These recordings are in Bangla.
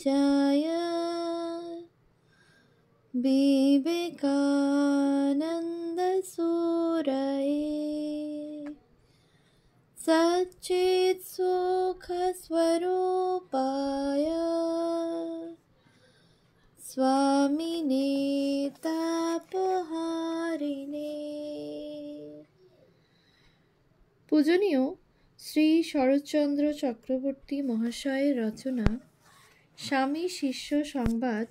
जय विवेकानन्द सूरये सच्चित् सुख स्वरूपाय स्वामिने तापहारिणे। পূজনীয় শ্রী শরৎচন্দ্র চক্রবর্তী মহাশয়ের রচনা স্বামী শিষ্য সংবাদ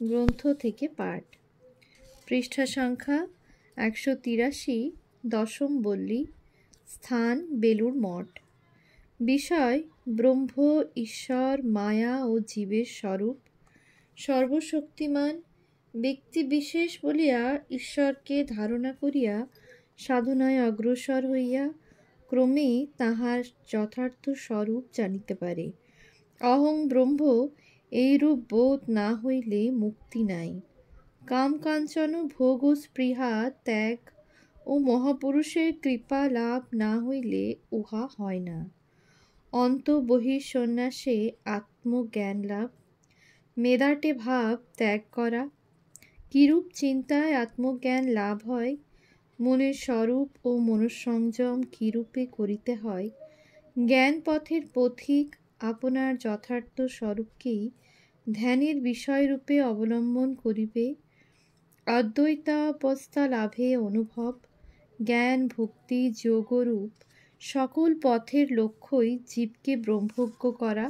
গ্রন্থ থেকে পাঠ। পৃষ্ঠা সংখ্যা 183, দশম বল্লী, স্থান বেলুড় মঠ। বিষয় ব্রহ্ম, ঈশ্বর, মায়া ও জীবের স্বরূপ। সর্বশক্তিমান ব্যক্তি বিশেষ বলিয়া ঈশ্বরকে ধারণা করিয়া সাধনায় অগ্রসর হইয়া ক্রমে তাহার যথার্থ স্বরূপ জানিতে পারে। অহং ব্রহ্ম এইরূপ বোধ না হইলে মুক্তি নাই। কাম কাঞ্চন ভোগ ও স্পৃহা ত্যাগ ও মহাপুরুষের কৃপা লাভ না হইলে উহা হয় না। অন্ত বহিঃসন্ন্যাসে আত্মজ্ঞান লাভ, মেদাটে ভাব ত্যাগ করা। কিরূপ চিন্তায় আত্মজ্ঞান লাভ হয়, মনের স্বরূপ ও মনঃসংযম কিরূপে করিতে হয়, জ্ঞান পথের পথিক আপনার যথার্থ স্বরূপকেই ধ্যানের বিষয়রূপে অবলম্বন করিবে। অদ্বৈতাবস্থা লাভে অনুভব, জ্ঞান, ভক্তি, যোগরূপ সকল পথের লক্ষ্যই জীবকে ব্রহ্মজ্ঞ করা।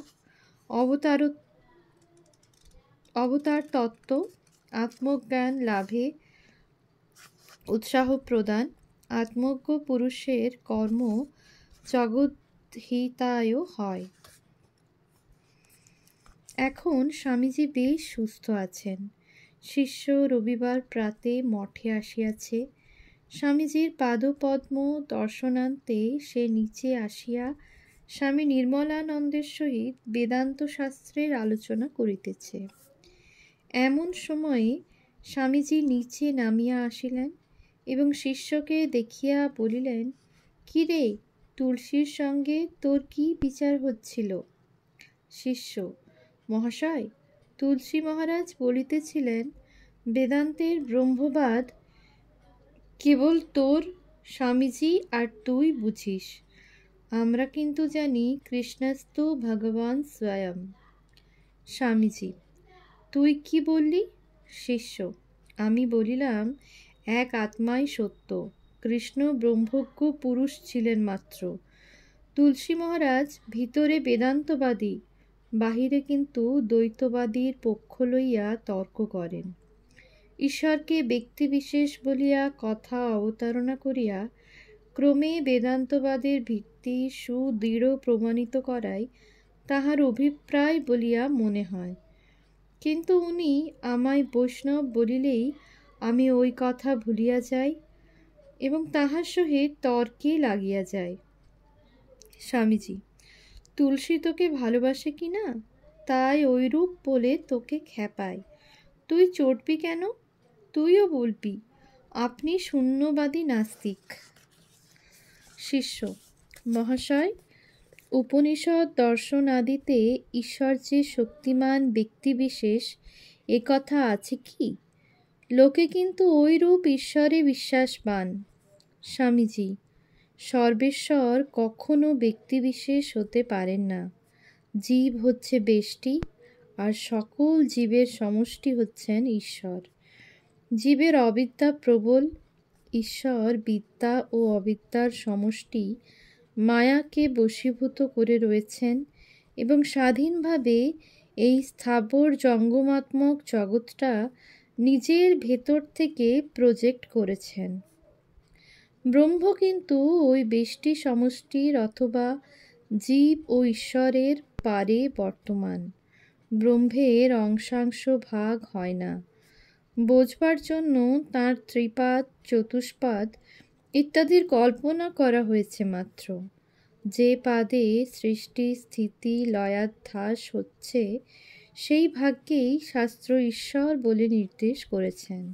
অবতার তত্ত্ব আত্মজ্ঞান লাভে উৎসাহ প্রদান। আত্মজ্ঞ পুরুষের কর্ম জগদ্হিতায় হয়। এখন স্বামীজি বেশ সুস্থ আছেন। শিষ্য রবিবার প্রাতে মঠে আসিয়াছে। স্বামীজির পাদপদ্ম দর্শনান্তে সে নিচে আসিয়া স্বামী নির্মলানন্দের সহিত বেদান্ত শাস্ত্রের আলোচনা করিতেছে। এমন সময়ে স্বামীজি নিচে নামিয়া আসিলেন এবং শিষ্যকে দেখিয়া বলিলেন, কি রে, তুলসীর সঙ্গে তোর কি বিচার হচ্ছিল? শিষ্য, মহাশয়, তুলসী মহারাজ বলিতেছিলেন বেদান্তের ব্রহ্মবাদ কেবল তোর স্বামীজি আর তুই বুঝিস, আমরা কিন্তু জানি কৃষ্ণস্তু ভগবান স্বয়ং। স্বামীজি, তুই কি বললি? শিষ্য, আমি বলিলাম এক আত্মাই সত্য, কৃষ্ণ ব্রহ্মজ্ঞ পুরুষ ছিলেন মাত্র। তুলসী মহারাজ ভিতরে বেদান্তবাদী, বাহিরে কিন্তু দ্বৈতবাদীর পক্ষ লইয়া তর্ক করেন। ঈশ্বরকে ব্যক্তিবিশেষ বলিয়া কথা অবতারণা করিয়া ক্রমে বেদান্তবাদের ভিত্তি সুদৃঢ় প্রমাণিত করাই তাহার অভিপ্রায় বলিয়া মনে হয়। কিন্তু উনি আমায় বৈষ্ণব বলিলেই আমি ওই কথা ভুলিয়া যাই এবং তাহার সহিত তর্কে লাগিয়া যাই। স্বামীজি, তুলসী তোকে ভালোবাসে কি না, তাই ওইরূপ বলে তোকে খেপায়। তুই চটবি কেন? তুইও বলবি আপনি শূন্যবাদী নাস্তিক। শিষ্য, মহাশয়, উপনিষদ দর্শন আদিতে ঈশ্বর যে শক্তিমান ব্যক্তিবিশেষ এ কথা আছে কি? লোকে কিন্তু ঐরূপ ঈশ্বরে বিশ্বাসবান। স্বামীজি, সর্বেশ্বর কখনো ব্যক্তিবিশেষ হতে পারেন না। জীব হচ্ছে ব্যষ্টি আর সকল জীবের সমষ্টি হচ্ছেন ঈশ্বর। জীবের অবিদ্যা প্রবল, ঈশ্বর বিদ্যা ও অবিদ্যার সমষ্টি মায়াকে বশীভূত করে রয়েছেন এবং স্বাধীনভাবে এই স্থাবর জঙ্গমাত্মক জগৎটা নিজের ভেতর থেকে প্রজেক্ট করেছেন। ব্রহ্ম কিন্তু ওই ব্যষ্টি সমষ্টির অথবা জীব ও ঈশ্বরের পারে বর্তমান। ব্রহ্মের অংশাংশ ভাগ হয় না। বোঝবার জন্য তাঁর ত্রিপাদ, চতুষ্পাদ ইত্যাদির কল্পনা করা হয়েছে মাত্র। যে পাদে সৃষ্টি, স্থিতি, লয়াধ্যাস হচ্ছে সেই ভাগ্যেই শাস্ত্র ঈশ্বর বলে নির্দেশ করেছেন।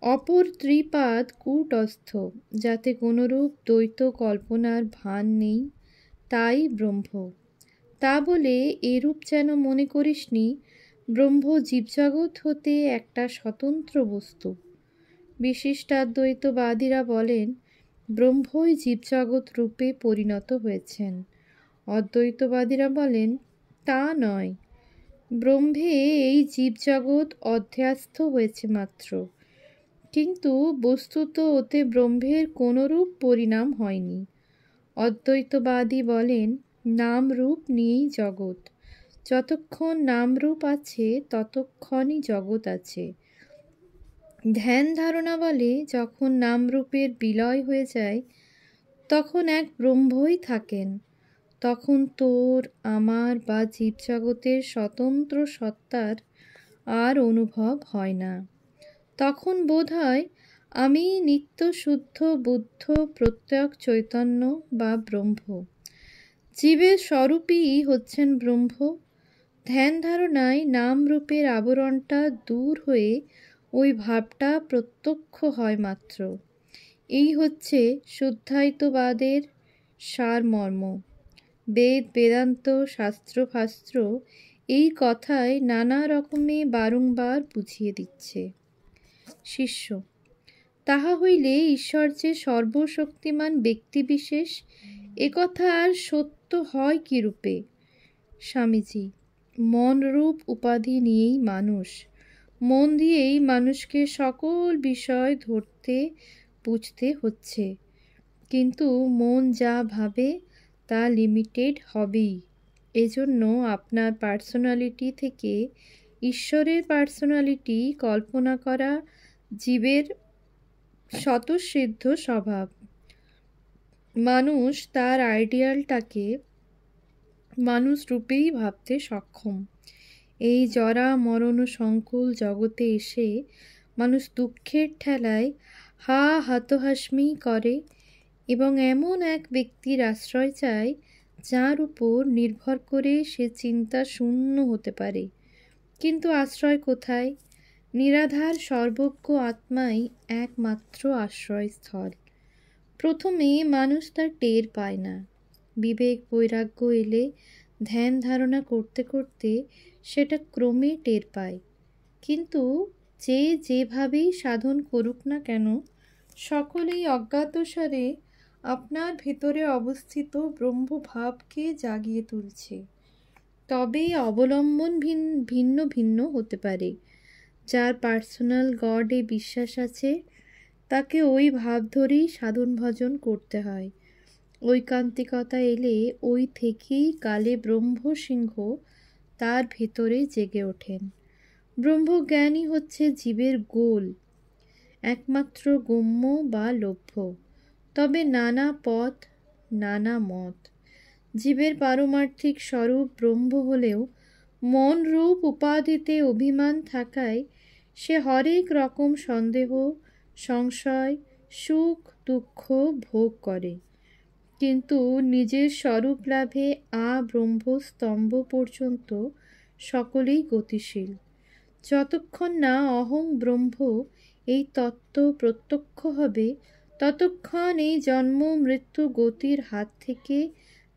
অপর ত্রিপাদ কূটস্থ, যাতে কোনরূপ দ্বৈত কল্পনার ভান নেই, তাই ব্রহ্ম। তা বলে এরূপ যেন মনে করিসনি ব্রহ্ম জীবজগৎ হতে একটা স্বতন্ত্র বস্তু। বিশিষ্টাদ্বৈতবাদীরা বলেন ব্রহ্মই জীবজগৎ রূপে পরিণত হয়েছেন। অদ্বৈতবাদীরা বলেন তা নয়, ব্রহ্মে এই জীবজগৎ অধ্যাস্থ হয়েছে মাত্র, কিন্তু বস্তুত ওতে ব্রহ্মের কোনরূপ পরিণাম হয়নি। অদ্বৈতবাদী বলেন নাম রূপ নিয়েই জগৎ, যতক্ষণ নামরূপ আছে ততক্ষণই জগৎ আছে। ধ্যান ধারণা বলে যখন নামরূপের বিলয় হয়ে যায় তখন এক ব্রহ্মই থাকেন, তখন তোর আমার বা জীবজগতের স্বতন্ত্র সত্তার আর অনুভব হয় না। তখন বোধ হয় আমি নিত্য শুদ্ধ বুদ্ধ প্রত্যক চৈতন্য বা ব্রহ্ম। জীবের স্বরূপই হচ্ছেন ব্রহ্ম। ধ্যান ধারণায় নাম রূপের আবরণটা দূর হয়ে ওই ভাবটা প্রত্যক্ষ হয় মাত্র। এই হচ্ছে শুদ্ধায়িতবাদের সারমর্ম। বেদ বেদান্ত শাস্ত্রফাস্ত্র এই কথায় নানা রকমে বারংবার বুঝিয়ে দিচ্ছে। শিষ্য: তাহা হইলে ঈশ্বর যে সর্বশক্তিমান ব্যক্তিবিশেষ, একথা আর সত্য হয় কি রূপে? স্বামীজি: মনরূপ উপাধি নিয়েই মানুষ, মন দিয়েই মানুষকে সকল বিষয় ধরতে বুঝতে হচ্ছে, কিন্তু মন যা ভাবে তা লিমিটেড হবেই। এজন্য আপনার পার্সোনালিটি থেকে ঈশ্বরের পার্সোনালিটি কল্পনা করা জীবের স্বতঃসিদ্ধ স্বভাব। মানুষ তার আইডিয়ালটাকে মানুষ রূপেই ভাবতে সক্ষম। এই জরা মরণ সংকুল জগতে এসে মানুষ দুঃখের ঠেলায় হা হাতহাস্মি করে এবং এমন এক ব্যক্তির আশ্রয় চায় যার উপর নির্ভর করে সে চিন্তা শূন্য হতে পারে। কিন্তু আশ্রয় কোথায়? নিরাধার সর্বজ্ঞ আত্মাই একমাত্র আশ্রয়স্থল। প্রথমে মানুষ তার টের পায় না, বিবেক বৈরাগ্য এলে ধ্যান ধারণা করতে করতে সেটা ক্রমে টের পায়। কিন্তু যে যেভাবেই সাধন করুক না কেন, সকলেই অজ্ঞাতসারে আপনার ভেতরে অবস্থিত ব্রহ্মভাবকে জাগিয়ে তুলছে। তবে অবলম্বন ভিন্ন ভিন্ন হতে পারে। যার পার্সোনাল গডে বিশ্বাস আছে তাকে ওই ভাব ধরেই সাধন ভজন করতে হয়। ঐকান্তিকতা এলে ওই থেকেই কালে ব্রহ্মসিংহ তার ভেতরে জেগে ওঠেন। ব্রহ্মজ্ঞানই হচ্ছে জীবের গোল, একমাত্র গম্য বা লভ্য। তবে নানা পথ, নানা মত। জীবের পারমার্থিক স্বরূপ ব্রহ্ম হলেও মন রূপ উপাধিতে অভিমান থাকায় সে হরেক রকম সন্দেহ, সংশয়, সুখ দুঃখ ভোগ করে, কিন্তু নিজের স্বরূপ লাভে ব্রহ্মস্তম্ভ পর্যন্ত সকলেই গতিশীল। যতক্ষণ না অহং ব্রহ্ম এই তত্ত্ব প্রত্যক্ষ হবে ততক্ষণ এই জন্ম মৃত্যু গতির হাত থেকে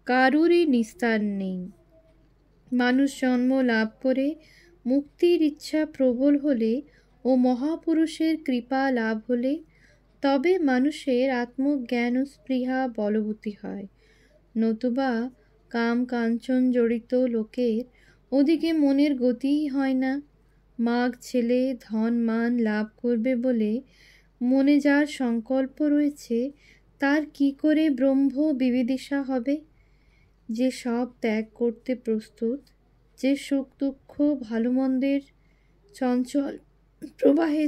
কারুরই নিস্তার নেই। মানুষ জন্ম লাভ করে মুক্তির ইচ্ছা প্রবল হলে ও মহাপুরুষের কৃপা লাভ হলে তবে মানুষের আত্মজ্ঞান ও স্পৃহা বলবতী হয়। নতুবা কাম কাঞ্চন জড়িত লোকের ওদিকে মনের গতিই হয় না। মাগ ছেলে ধন মান লাভ করবে বলে মনে যার সংকল্প রয়েছে তার কি করে ব্রহ্ম বিবিদিশা হবে? যে সব ত্যাগ করতে প্রস্তুত, যে সুখ দুঃখ ভালো মন্দের চঞ্চল প্রবাহে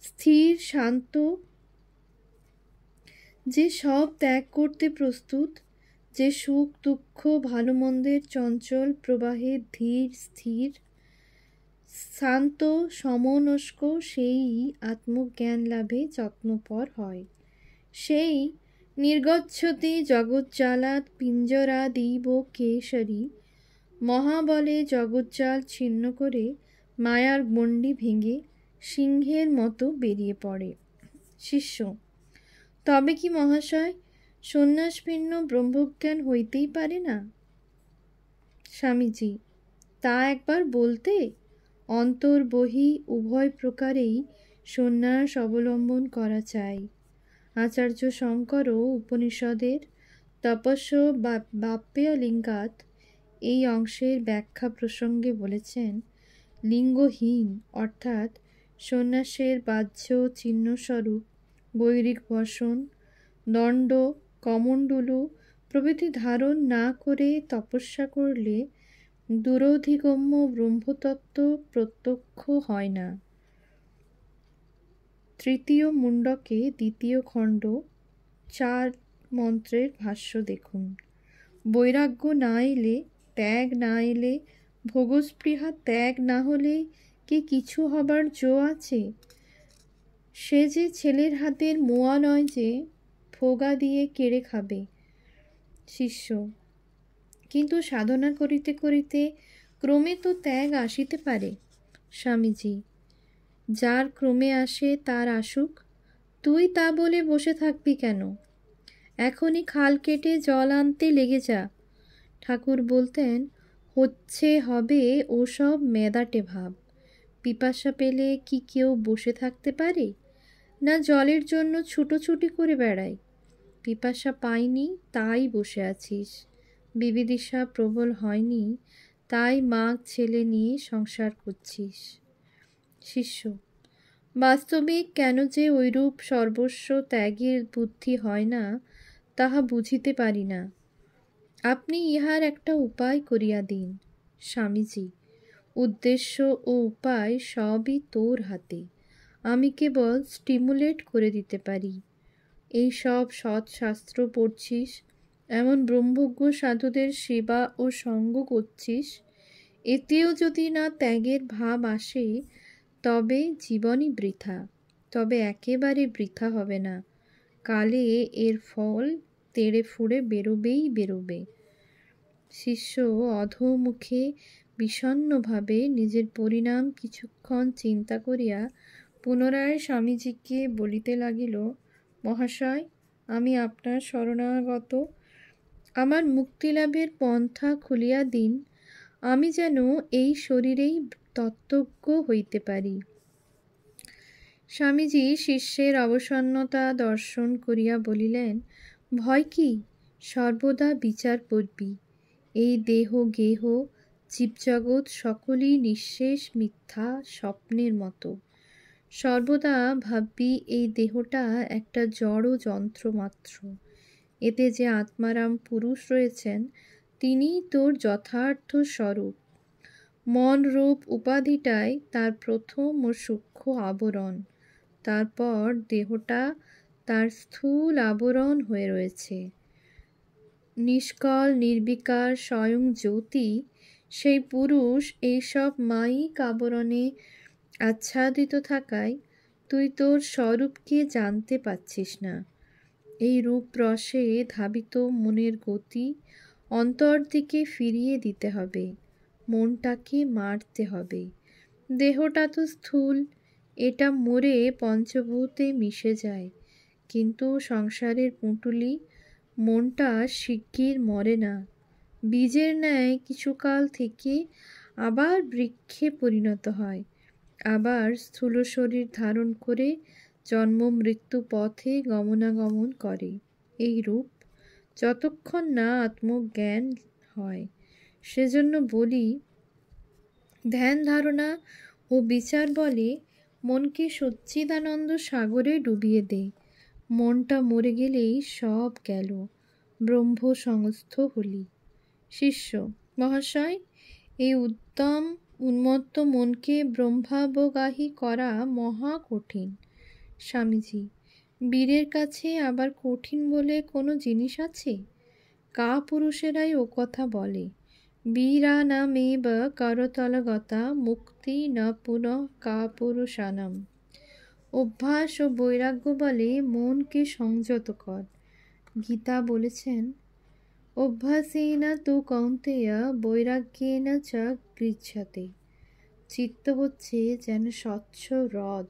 স্থির শান্ত, যে সব ত্যাগ করতে প্রস্তুত, যে সুখ দুঃখ ভালো মন্দের চঞ্চল প্রবাহে ধীর স্থির শান্ত সমনস্ক, সেই আত্মজ্ঞান লাভে যত্নপর হয়। সেই নির্গচ্ছতি জগজ্জালাৎ পিঞ্জরাদিব কেশরী, মহাবলে জগজ্জাল ছিন্ন করে মায়ার গণ্ডি ভেঙে সিংহের মতো বেরিয়ে পড়ে। শিষ্য: তবে কি মহাশয়, সন্ন্যাস ভিন্ন ব্রহ্মজ্ঞান হইতেই পারে না? স্বামীজি, তা একবার বলতে। অন্তর বহি উভয় প্রকারেই সন্ন্যাস অবলম্বন করা চাই। আচার্য শঙ্করও উপনিষদের তপস্য বাপ্যে লিঙ্গাত এই অংশের ব্যাখ্যা প্রসঙ্গে বলেছেন, লিঙ্গহীন অর্থাৎ সন্ন্যাসের বাহ্য চিহ্নস্বরূপ গৈরিক বসন, দণ্ড, কমণ্ডলু প্রভৃতি ধারণ না করে তপস্যা করলে দূরধিগম্য ব্রহ্মতত্ত্ব প্রত্যক্ষ হয় না। তৃতীয় মুণ্ডকে দ্বিতীয় খণ্ড 4 মন্ত্রের ভাষ্য দেখুন। বৈরাগ্য না এলে, ত্যাগ না এলে, ভোগস্পৃহা ত্যাগ না হলে কি কিছু হবার জো আছে? সে যে ছেলের হাতের মোয়া নয় যে ফোগা দিয়ে কেড়ে খাবে। শিষ্য, কিন্তু সাধনা করিতে করিতে ক্রমে তো ত্যাগ আসিতে পারে। স্বামীজি, যার ক্রমে আসে তার আসুক, তুই তা বলে বসে থাকবি কেন? এখনই খাল কেটে জল আনতে লেগে যা। ঠাকুর বলতেন, হচ্ছে হবে ওসব মেদাটে ভাব। পিপাসা পেলে কি কেউ বসে থাকতে পারে? না জলের জন্য ছুটোছুটি করে বেড়াই। পিপাসা পাইনি তাই বসে আছিস, বিবিদিশা প্রবল হয়নি তাই মাগ ছেলে নিয়ে সংসার করছিস। শিষ্য, বাস্তবিক কেন যে ঐরূপ সর্বস্ব ত্যাগের বুদ্ধি হয় না তাহা বুঝিতে পারি না। আপনি ইহার একটা উপায় করিয়া দিন। স্বামীজি, উদ্দেশ্য ও উপায় সবই তোর হাতে, আমি কেবল স্টিমুলেট করে দিতে পারি। এই সব সৎশাস্ত্র পড়ছিস, এমন ব্রহ্মজ্ঞ সাধুদের সেবা ও সঙ্গ করছিস, এতেও যদি না ত্যাগের ভাব আসে তবে জীবনই বৃথা। তবে একেবারে বৃথা হবে না, কালে এর ফল তেড়ে ফুঁড়ে বেরোবেই বেরোবে। শিষ্য অধোমুখে বিষণ্ণভাবে নিজের পরিণাম কিছুক্ষণ চিন্তা করিয়া পুনরায় স্বামীজিকে বলিতে লাগিল, মহাশয়, আমি আপনার শরণাগত, আমার মুক্তিলাভের পন্থা খুলিয়া দিন, আমি যেন এই শরীরেই তত্ত্বজ্ঞ হইতে পারি। স্বামীজি শিষ্যের অবসন্নতা দর্শন করিয়া বলিলেন, ভয় কি? সর্বদা বিচার করবি। এই দেহ গেহ জীবজগৎ সকলই নিঃশেষ মিথ্যা স্বপ্নের মতো। সর্বদা ভাববি এই দেহটা একটা জড় যন্ত্র মাত্র। এতে যে আত্মারাম পুরুষ রয়েছেন তিনিই তোর যথার্থ স্বরূপ। মন রূপ উপাধিটাই তার প্রথম ও সূক্ষ্ম আবরণ। তারপর দেহটা তার স্থূল আবরণ হয়ে রয়েছে। নিষ্কল নির্বিকার স্বয়ং জ্যোতি সেই পুরুষ এইসব মায়িক আবরণে আচ্ছাদিত থাকায় তুই তোর স্বরূপকে জানতে পাচ্ছিস না। এই রূপ রসে ধাবিত মনের গতি অন্তর দিকে ফিরিয়ে দিতে হবে, মনটাকে মারতে হবে। দেহটা তো স্থূল, এটা মরে পঞ্চভূতে মিশে যায়, কিন্তু সংসারের পুঁটুলি মনটা শিগগির মরে না। বীজের ন্যায় কিছুকাল থেকে আবার বৃক্ষে পরিণত হয়, আবার স্থূল শরীর ধারণ করে জন্ম মৃত্যু পথে গমনাগমন করে। এই রূপ যতক্ষণ না আত্মজ্ঞান হয়। সেজন্য বলি, ধ্যান ধারণা ও বিচার বলে মনকে সচ্চিদানন্দ সাগরে ডুবিয়ে দে। মনটা মরে গেলেই সব গেল, ব্রহ্ম সংস্থ হলি। শিষ্য, মহাশয়, এই উত্তম উন্মত্ত মনকে ব্রহ্মাবগাহী করা মহা কঠিন। স্বামীজি, বীরের কাছে আবার কঠিন বলে কোনো জিনিস আছে? কা পুরুষেরাই ও কথা বলে, বীরানামেব করতলগতা মুক্তি ন পুনঃ কাপুরুষানাম। অভ্যাস ও বৈরাগ্য বলে মনকে সংযত কর। গীতা বলেছেন, অভ্যাসেন তু কৌন্তেয় বৈরাগ্যেন চ গৃহ্যতে। চিত্ত হচ্ছে যেন স্বচ্ছ হ্রদ,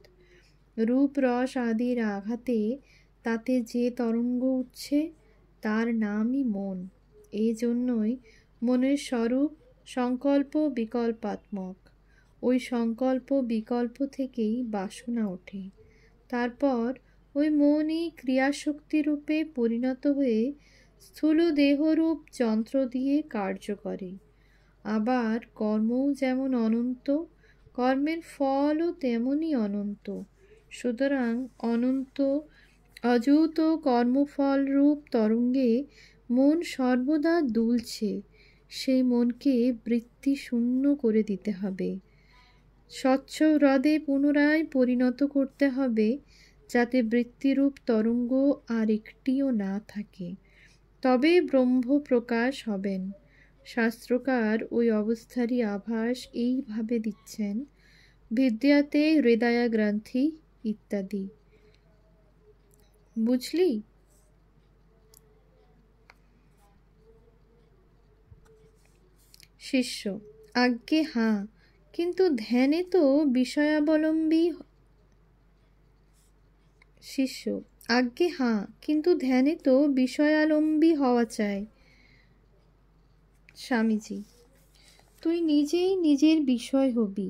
রূপ রস আদির আঘাতে তাতে যে তরঙ্গ উঠছে তার নামই মন। এই জন্যই মনের স্বরূপ সংকল্প বিকল্পাত্মক। ওই সংকল্প বিকল্প থেকেই বাসনা ওঠে। তারপর ওই মনই ক্রিয়াশক্তিরূপে পরিণত হয়ে স্থূল দেহরূপ যন্ত্র দিয়ে কার্য করে। আবার কর্মও যেমন অনন্ত, কর্মের ফলও তেমনই অনন্ত। সুতরাং অনন্ত অযৌত কর্মফলরূপ তরঙ্গে মন সর্বদা দুলছে। সেই মনকে বৃত্তি শূন্য করে দিতে হবে, স্বচ্ছ হ্রদে পুনরায় পরিণত করতে হবে, যাতে বৃত্তিরূপ তরঙ্গ আর একটিও না থাকে। তবে ব্রহ্ম প্রকাশ হবেন। শাস্ত্রকার ওই অবস্থারই আভাস এইভাবে দিচ্ছেন, বিদ্যাতে হৃদয়া গ্রন্থি ইত্যাদি। বুঝলি? শিষ্য: আজ্ঞে হাঁ, কিন্তু ধ্যানে তো বিষয়াবলম্বী। শিষ্য: আজ্ঞে হাঁ, কিন্তু ধ্যানে তো বিষয়ালম্বী হওয়া চাই। স্বামীজি: তুই নিজেই নিজের বিষয় হবি।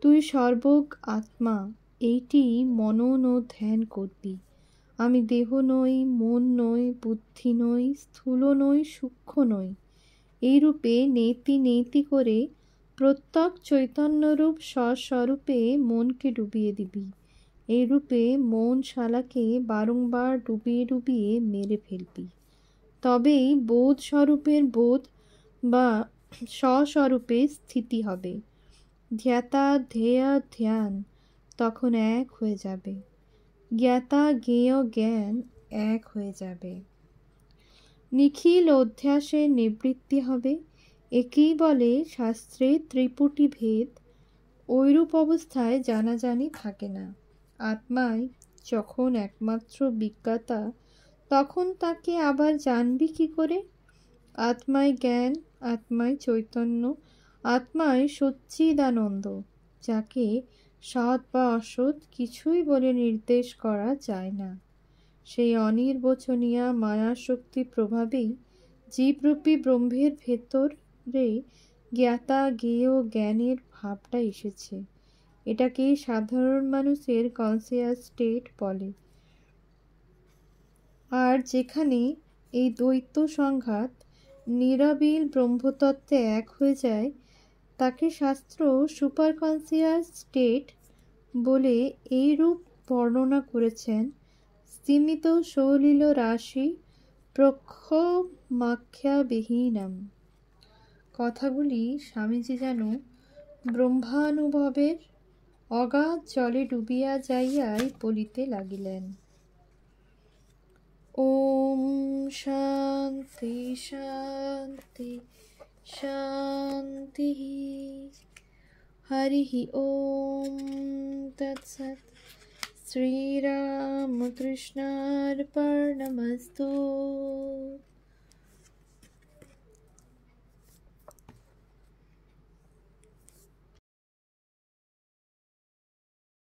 তুই সর্বজ্ঞ আত্মা, এইটি মনন ও ধ্যান করবি। আমি দেহ নই, মন নই, বুদ্ধি নই, স্থূল নই, সূক্ষ্ম নই। এইরূপে নেতি নেতি করে প্রত্যক চৈতন্যরূপ স্বস্বরূপে মনকে ডুবিয়ে দিবি। এইরূপে মন শালাকে বারংবার ডুবিয়ে ডুবিয়ে মেরে ফেলবি। তবেই বোধ স্বরূপের বোধ বা স্বস্বরূপে স্থিতি হবে। ধ্যাতা ধ্যেয় ধ্যান তখন এক হয়ে যাবে। জ্ঞাতা জ্ঞেয় জ্ঞান এক হয়ে যাবে। নিখিল অধ্যাসের নিবৃত্তি হবে। একেই বলে শাস্ত্রে ত্রিপুটি ভেদ। ঐরূপ অবস্থায় জানাজানি থাকে না। আত্মাই যখন একমাত্র বিজ্ঞাতা, তখন তাকে আবার জানবি কি করে? আত্মাই জ্ঞান, আত্মাই চৈতন্য, আত্মাই সচ্চিদানন্দ, যাকে সৎ বা অসৎ কিছুই বলে নির্দেশ করা যায় না। সেই অনির্বচনীয়া মায়াশক্তি প্রভাবেই জীবরূপী ব্রহ্মের ভেতরে জ্ঞাতা জ্ঞেয় জ্ঞানের ভাবটা এসেছে। এটাকে সাধারণ মানুষের কনসিয়াস স্টেট বলে। আর যেখানে এই দ্বৈত সংঘাত নিরাবিল ব্রহ্মতত্ত্বে এক হয়ে যায়, তাকে শাস্ত্র সুপার কনসিয়াস স্টেট বলে এইরূপ বর্ণনা করেছেন: স্তিমিত সলিল রাশি প্রক্ষমাখ্যাবিহীনম। কথাগুলি স্বামীজি যেন ব্রহ্মানুভবের অগাধ জলে ডুবিয়া যাইয়াই বলিতে লাগিলেন। ওম শান্তি শান্তি শান্তি। হরি ওম তৎসৎ। শ্রীরামকৃষ্ণার্পণমস্তু।